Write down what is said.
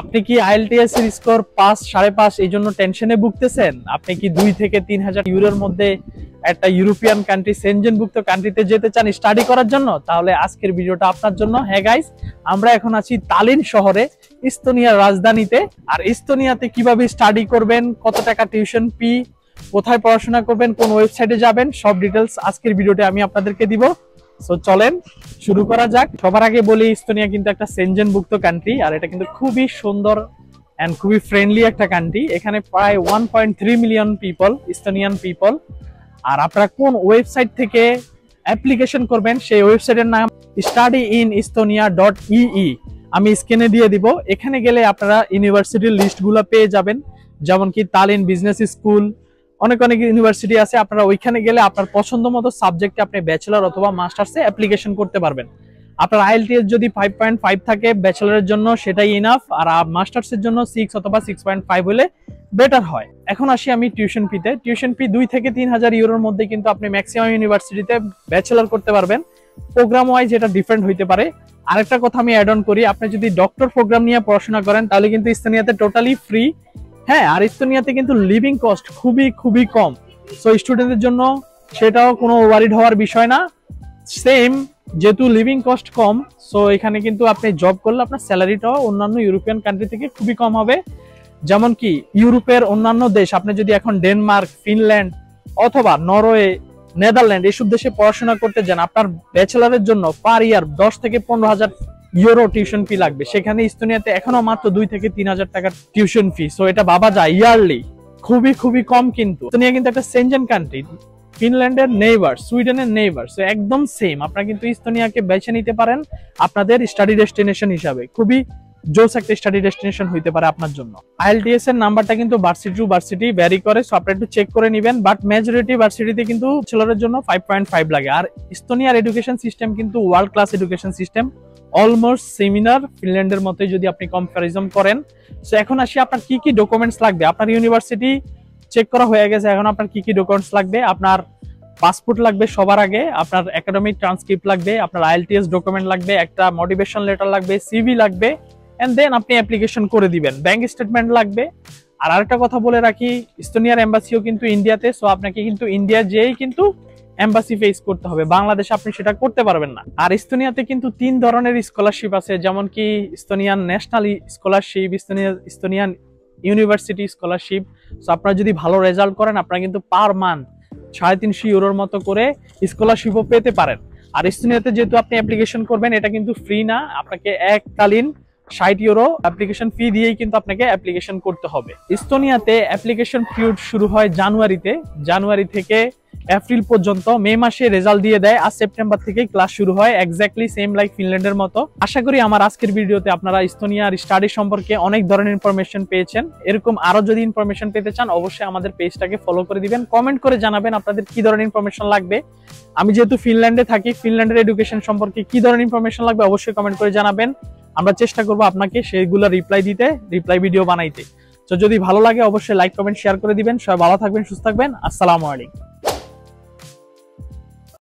আপনি কি আইএলটিএস এর স্কোর 5, 5.5 এই জন্য টেনশনে ভুগতেছেন? আপনি কি 2 থেকে 3,000 ইউরোর মধ্যে একটা ইউরোপিয়ান কান্ট্রি, সেনজেনভুক্ত কান্ট্রিতে যেতে চান স্টাডি করার জন্য? তাহলে আজকের ভিডিওটা আপনার জন্য। হ্যাঁ গাইস, আমরা এখন আছি তালিন শহরে, ইস্তোনিয়ার রাজধানীতে। আর ইস্তোনিয়াতে কিভাবে স্টাডি করবেন, কত টাকা টিউশন ফি, কোথায় পড়াশোনা করবেন, কোন ওয়েবসাইটে যাবেন, সব ডিটেলস আজকের ভিডিওতে আমি আপনাদেরকে দিব। সো চলেন শুরু করা যাক। সবার আগে বলি, ইস্তোনিয়া কিন্তু একটা সেনজেনভুক্ত কান্ট্রি, আর এটা কিন্তু খুবই সুন্দর এন্ড খুবই ফ্রেন্ডলি একটা কান্ট্রি। এখানে প্রায় 1.3 মিলিয়ন পিপল, ইস্তোনিয়ান পিপল। আর আপনারা কোন ওয়েবসাইট থেকে অ্যাপ্লিকেশন করবেন, সেই ওয়েবসাইটের নাম studyinestonia.ee, আমি স্ক্রিনে দিয়ে দিব। এখানে গেলে আপনারা ইউনিভার্সিটির লিস্টগুলো পেয়ে যাবেন, যেমন কি তালিন বিজনেস স্কুল, অনেক অনেক ইউনিভার্সিটি আছে। আপনারা ওইখানে গেলে আপনার পছন্দ মতো সাবজেক্টে আপনি ব্যাচেলর অথবা মাস্টার্সে অ্যাপ্লিকেশন করতে পারবেন। আপনার আইএলটিএস যদি 5.5 থাকে ব্যাচেলরের জন্য, সেটাই ইনাফ। আর মাস্টার্সের জন্য 6 অথবা 6.5 হলে বেটার হয়। এখন আসি আমি টিউশন ফিতে। টিউশন ফি 2 থেকে 3,000 ইউরোর মধ্যে কিন্তু আপনি ম্যাক্সিমাম ইউনিভার্সিটিতে ব্যাচেলর করতে পারবেন। প্রোগ্রাম ওয়াইজ এটা ডিফারেন্ট হইতে পারে। আরেকটা কথা আমি অ্যাড অন করি, আপনি যদি ডক্টর প্রোগ্রাম নিয়ে পড়াশোনা করেন তাহলে কিন্তু ইস্তোনিয়াতে টোটালি ফ্রি। হ্যাঁ, আর ইস্তোনিয়াতে কিন্তু লিভিং কস্ট খুবই কম। সো স্টুডেন্টদের জন্য সেটাও কোনো ওয়ারিড হওয়ার বিষয় না। সেম, যেহেতু লিভিং কস্ট কম, সো এখানে কিন্তু আপনি জব করলে আপনার স্যালারিটাও অন্যান্য ইউরোপিয়ান কান্ট্রি থেকে খুবই কম হবে। যেমন কি ইউরোপের অন্যান্য দেশ, আপনি যদি এখন ডেনমার্ক, ফিনল্যান্ড অথবা নরওয়ে, নেদারল্যান্ড এসব দেশে পড়াশোনা করতে যান, আপনার ব্যাচেলারের জন্য পার ইয়ার 10 থেকে 15,000 ইউরো টিউশন ফি লাগবে। সেখানে ইস্তোনিয়াতে এখনো মাত্র 2 থেকে 3,000 টাকার টিউশন ফি। সো এটা ভাবা যায় ইয়ারলি খুবই কম। কিন্তু ইস্তোনিয়া কিন্তু একটা সেনজেন কান্ট্রি, ফিনল্যান্ডের নেইবার, সুইডেনের নেইবার। সো একদম সেম। আপনারা কিন্তু ইস্তোনিয়াকে বেছে নিতে পারেন আপনাদের স্টাডি ডেস্টিনেশন হিসাবে। খুবই জোস একটা স্টাডি ডেস্টিনেশন হইতে পারে আপনার জন্য। আইএলটিএস এর নাম্বারটা কিন্তু ভার্সিটি টু ভার্সিটি ভ্যারি করে, সো আপনারা একটু চেক করে নেবেন। বাট মেজরিটি ভার্সিটিতে কিন্তু ব্যাচেলরের জন্য 5.5 লাগে। আর ইস্তোনিয়ার এডুকেশন সিস্টেম কিন্তু world class education system, almost similar ফিনল্যান্ডের মতোই যদি আপনি কম্পারিজন করেন। সো এখন আসি আপনার কি কি ডকুমেন্টস লাগবে। আপনার ইউনিভার্সিটি চেক করা হয়ে গেছে, এখন আপনার কি কি ডকুমেন্টস লাগবে। আপনার পাসপোর্ট লাগবে সবার আগে, আপনার একাডেমিক ট্রান্সক্রিপ্ট লাগবে, আপনার আইএলটিএস ডকুমেন্ট লাগবে, একটা মোটিভেশন লেটার লাগবে, সিভি লাগবে, এন্ড দেন আপনি অ্যাপ্লিকেশন করে দিবেন। ব্যাংক স্টেটমেন্ট লাগবে। আর আরেকটা কথা বলে রাখি, ইস্তোনিয়ার এম্বাসিও কিন্তু ইন্ডিয়াতে, সো আপনাকে কিন্তু ইন্ডিয়া যেয়েই কিন্তু এম্বাসি ফেস করতে হবে, বাংলাদেশে আপনি সেটা করতে পারবেন না। আর ইস্তোনিয়াতে কিন্তু 3 ধরনের স্কলারশিপ আছে, যেমন কি Estonian national scholarship, Estonian university scholarship. So আপনারা যদি ভালো রেজাল্ট করেন, আপনারা কিন্তু পার মান্থ 350 ইউরোর মতো করে স্কলারশিপও পেতে পারেন। আর ইস্তোনিয়াতে যেহেতু আপনি অ্যাপ্লিকেশন করবেন, এটা কিন্তু ফ্রি না, আপনাকে এককালীন 60 ইউরো অ্যাপ্লিকেশন ফি দিয়েই কিন্তু আপনাকে অ্যাপ্লিকেশন করতে হবে। ইস্তোনিয়াতে অ্যাপ্লিকেশন পিরিয়ড শুরু হয় জানুয়ারি থেকে এপ্রিল পর্যন্ত। মে মাসে রেজাল্ট দিয়ে দেয়, আর সেপ্টেম্বর থেকে ক্লাস শুরু হয়, এক্স্যাক্টলি সেম লাইক ফিনল্যান্ডের মতো। আশা করি আমার আজকের ভিডিওতে আপনারা ইস্তোনিয়ার স্টাডি সম্পর্কে অনেক ধরনের ইনফরমেশন পেয়েছেন। এরকম আরো যদি ইনফরমেশন পেতে চান, অবশ্যই আমাদের পেজটাকে ফলো করে দিবেন। কমেন্ট করে জানাবেন আপনাদের কি ধরনের ইনফরমেশন লাগবে। আমি যেহেতু ফিনল্যান্ডে থাকি, ফিনল্যান্ডের এডুকেশন সম্পর্কে কি ধরনের ইনফরমেশন লাগবে অবশ্যই কমেন্ট করে জানাবেন। আমরা চেষ্টা করবো আপনাকে সেইগুলো রিপ্লাই ভিডিও বানাইতে। তো যদি ভালো লাগে অবশ্যই লাইক, কমেন্ট, শেয়ার করে দিবেন। সবাই ভালো থাকবেন, সুস্থ থাকবেন। আসসালামু আলাইকুম।